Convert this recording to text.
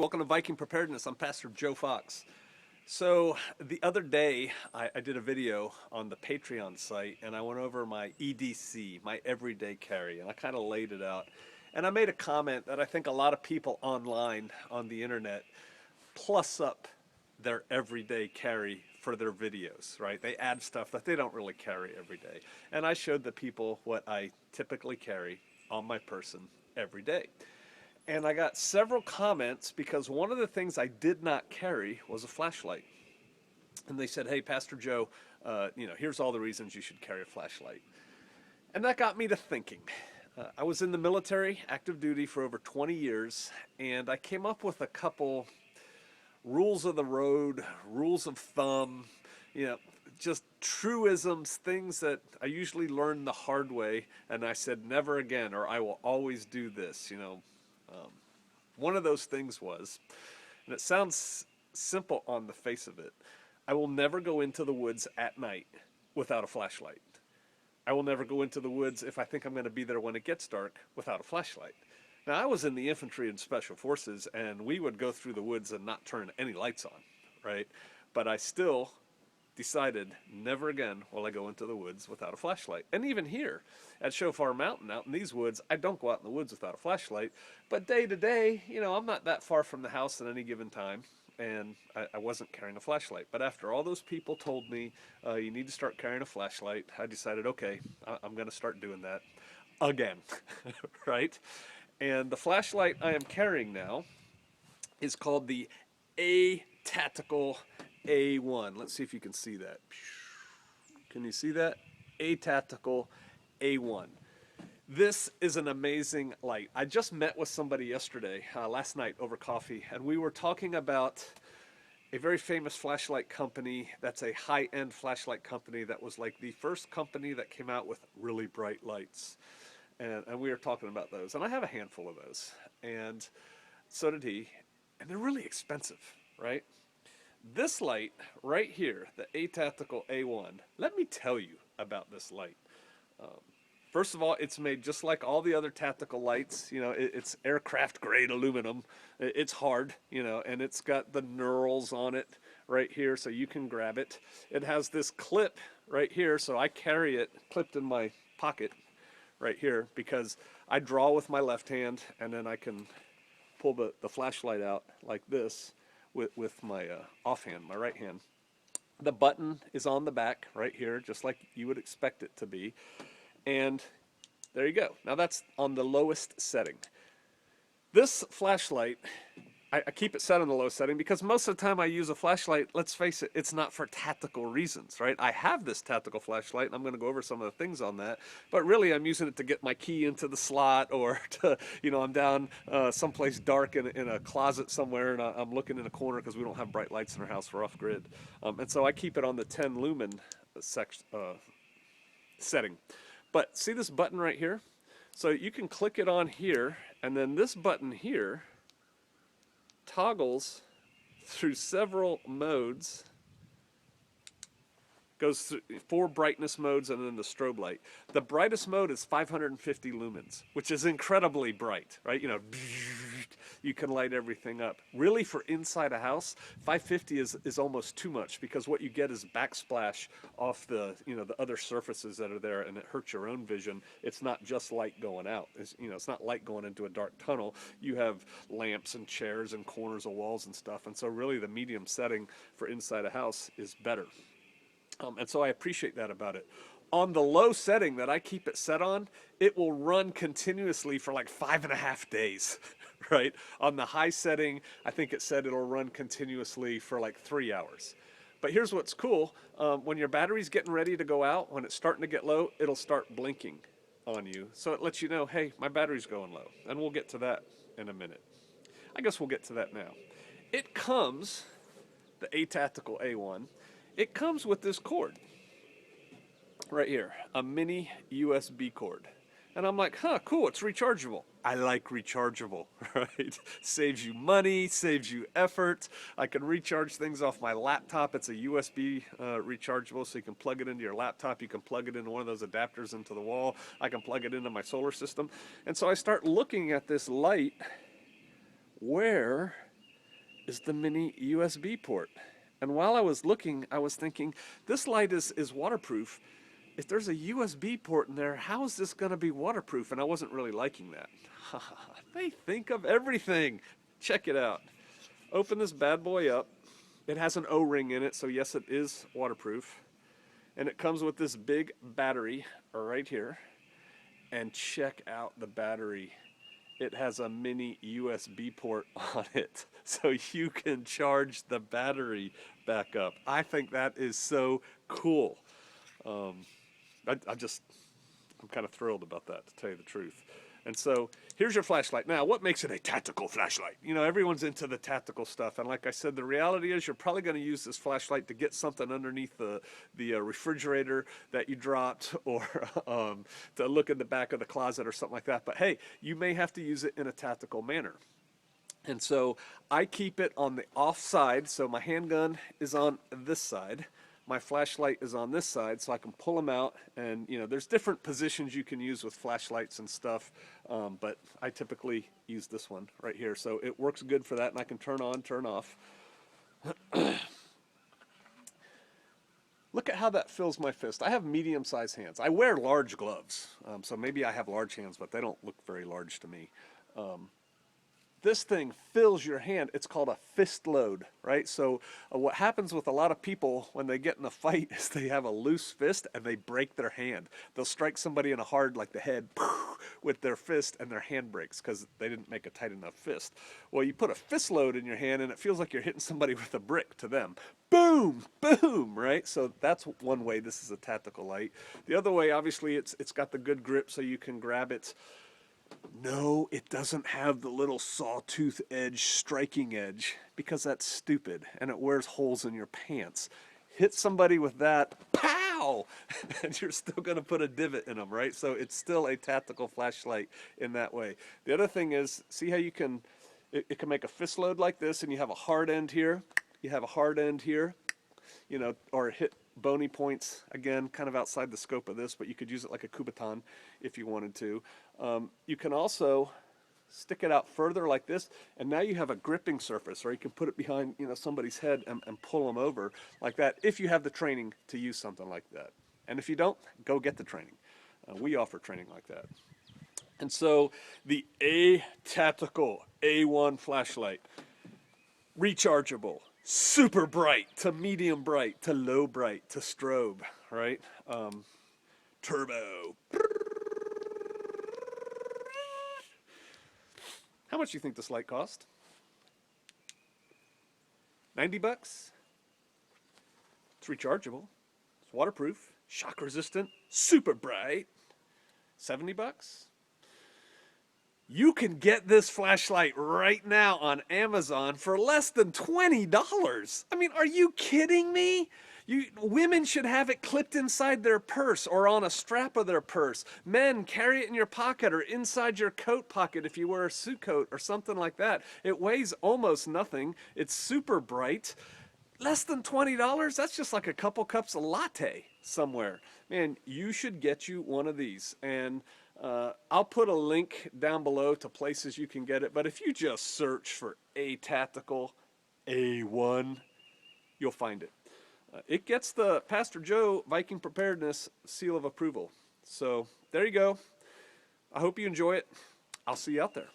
welcome to Viking Preparedness. I'm Pastor Joe Fox. So the other day I did a video on the Patreon site and I went over my EDC, my everyday carry, and I kind of laid it out. And I made a comment that I think a lot of people online on the internet plus up their everyday carry for their videos, right? They add stuff that they don't really carry every day. And I showed the people what I typically carry on my person every day. And I got several comments because one of the things I did not carry was a flashlight. And they said, hey, Pastor Joe, here's all the reasons you should carry a flashlight. And that got me to thinking. I was in the military, active duty, for over 20 years, and I came up with a couple rules of the road, rules of thumb, just truisms, things that I usually learn the hard way, and I said never again, or I will always do this, One of those things was, and it sounds simple on the face of it, I will never go into the woods at night without a flashlight. I will never go into the woods if I think I'm going to be there when it gets dark without a flashlight. Now, I was in the infantry and special forces, and we would go through the woods and not turn any lights on, right? But I still decided never again will I go into the woods without a flashlight. And even here at Shofar Mountain, out in these woods, I don't go out in the woods without a flashlight. But day to day, I'm not that far from the house at any given time, and I wasn't carrying a flashlight. But after all those people told me, you need to start carrying a flashlight, I decided, okay, I'm going to start doing that again, right? And the flashlight I am carrying now is called the ATACTICAL A1. Let's see if you can see that. Can you see that? ATACTICAL A1. This is an amazing light. I just met with somebody yesterday, last night over coffee, and we were talking about a very famous flashlight company that's a high-end flashlight company that was like the first company that came out with really bright lights. And we were talking about those. And I have a handful of those. And so did he. And they're really expensive, right? This light right here, the ATACTICAL A1, let me tell you about this light. First of all, it's made just like all the other tactical lights. It's aircraft grade aluminum. It's hard, and it's got the knurls on it right here so you can grab it. It has this clip right here, so I carry it clipped in my pocket right here because I draw with my left hand, and then I can pull the flashlight out like this with my offhand, my right hand. The button is on the back right here, just like you would expect it to be. And there you go. Now that's on the lowest setting. This flashlight, I keep it set on the low setting because most of the time I use a flashlight, let's face it, it's not for tactical reasons, right? I have this tactical flashlight, and I'm going to go over some of the things on that, but really I'm using it to get my key into the slot, or to, I'm down someplace dark in a closet somewhere, and I'm looking in a corner because we don't have bright lights in our house, we're off grid. And so I keep it on the 10 lumen setting. But see this button right here? So you can click it on here, and then this button here toggles through several modes, goes through 4 brightness modes and then the strobe light. The brightest mode is 550 lumens, which is incredibly bright, right? You can light everything up. Really, for inside a house, 550 is almost too much because what you get is backsplash off the the other surfaces that are there, and it hurts your own vision. It's not just light going out. It's not light going into a dark tunnel. You have lamps and chairs and corners of walls and stuff, and so really the medium setting for inside a house is better. And so I appreciate that about it. On the low setting that I keep it set on, it will run continuously for like 5.5 days, right? On the high setting, I think it said it'll run continuously for like 3 hours. But here's what's cool. When your battery's getting ready to go out, when it's starting to get low, it'll start blinking on you. So it lets you know, hey, my battery's going low. And we'll get to that in a minute. I guess we'll get to that now. It comes, the ATACTICAL A1, it comes with this cord right here, a mini USB cord. And I'm like, cool, it's rechargeable. I like rechargeable, right? Saves you money, saves you effort. I can recharge things off my laptop. It's a USB rechargeable, so you can plug it into your laptop. You can plug it into one of those adapters into the wall. I can plug it into my solar system. And so I start looking at this light. Where is the mini USB port. And while I was looking, I was thinking, this light is waterproof. If there's a USB port in there, how is this going to be waterproof? And I wasn't really liking that. They think of everything. Check it out. Open this bad boy up. It has an O-ring in it, so yes, it is waterproof. And it comes with this big battery right here. And check out the battery. It has a mini USB port on it, so you can charge the battery back up. I think that is so cool. I'm kind of thrilled about that, to tell you the truth. And so here's your flashlight. Now, what makes it a tactical flashlight? You know, everyone's into the tactical stuff. And like I said, the reality is you're probably going to use this flashlight to get something underneath the refrigerator that you dropped, or to look in the back of the closet or something like that. But hey, you may have to use it in a tactical manner. And so I keep it on the off side. So my handgun is on this side. My flashlight is on this side, so I can pull them out. And you know, there's different positions you can use with flashlights and stuff, but I typically use this one right here. So it works good for that, and I can turn on, turn off. Look at how that fills my fist. I have medium-sized hands. I wear large gloves, so maybe I have large hands, but they don't look very large to me. This thing fills your hand. It's called a fist load, right? So what happens with a lot of people when they get in a fight is they have a loose fist and they break their hand. They'll strike somebody in a hard, like the head, with their fist, and their hand breaks because they didn't make a tight enough fist. Well, you put a fist load in your hand and it feels like you're hitting somebody with a brick to them. Boom, boom, right? So that's one way this is a tactical light. The other way, obviously, it's got the good grip so you can grab it. No, it doesn't have the little sawtooth edge, striking edge, because that's stupid, and it wears holes in your pants. Hit somebody with that, pow, and you're still going to put a divot in them, right? So it's still a tactical flashlight in that way. The other thing is, see how you can, it can make a fist load like this, and you have a hard end here, you have a hard end here, you know, or hit bony points, again, kind of outside the scope of this, but you could use it like a Kubotan if you wanted to. You can also stick it out further like this, and now you have a gripping surface, or you can put it behind, you know, somebody's head and pull them over like that, if you have the training to use something like that. And if you don't, go get the training. We offer training like that. And so the A-Tactical A1 flashlight, rechargeable, super bright to medium bright to low bright to strobe, right? Turbo. How much do you think this light cost? 90 bucks? It's rechargeable. It's waterproof, shock resistant, super bright. 70 bucks? You can get this flashlight right now on Amazon for less than $20. I mean, are you kidding me? Women should have it clipped inside their purse or on a strap of their purse. Men, carry it in your pocket or inside your coat pocket if you wear a suit coat or something like that. It weighs almost nothing. It's super bright. Less than $20? That's just like a couple cups of latte somewhere. Man, you should get you one of these. And I'll put a link down below to places you can get it. But if you just search for A-Tactical A1, you'll find it. It gets the Pastor Joe Viking Preparedness seal of approval. So there you go. I hope you enjoy it. I'll see you out there.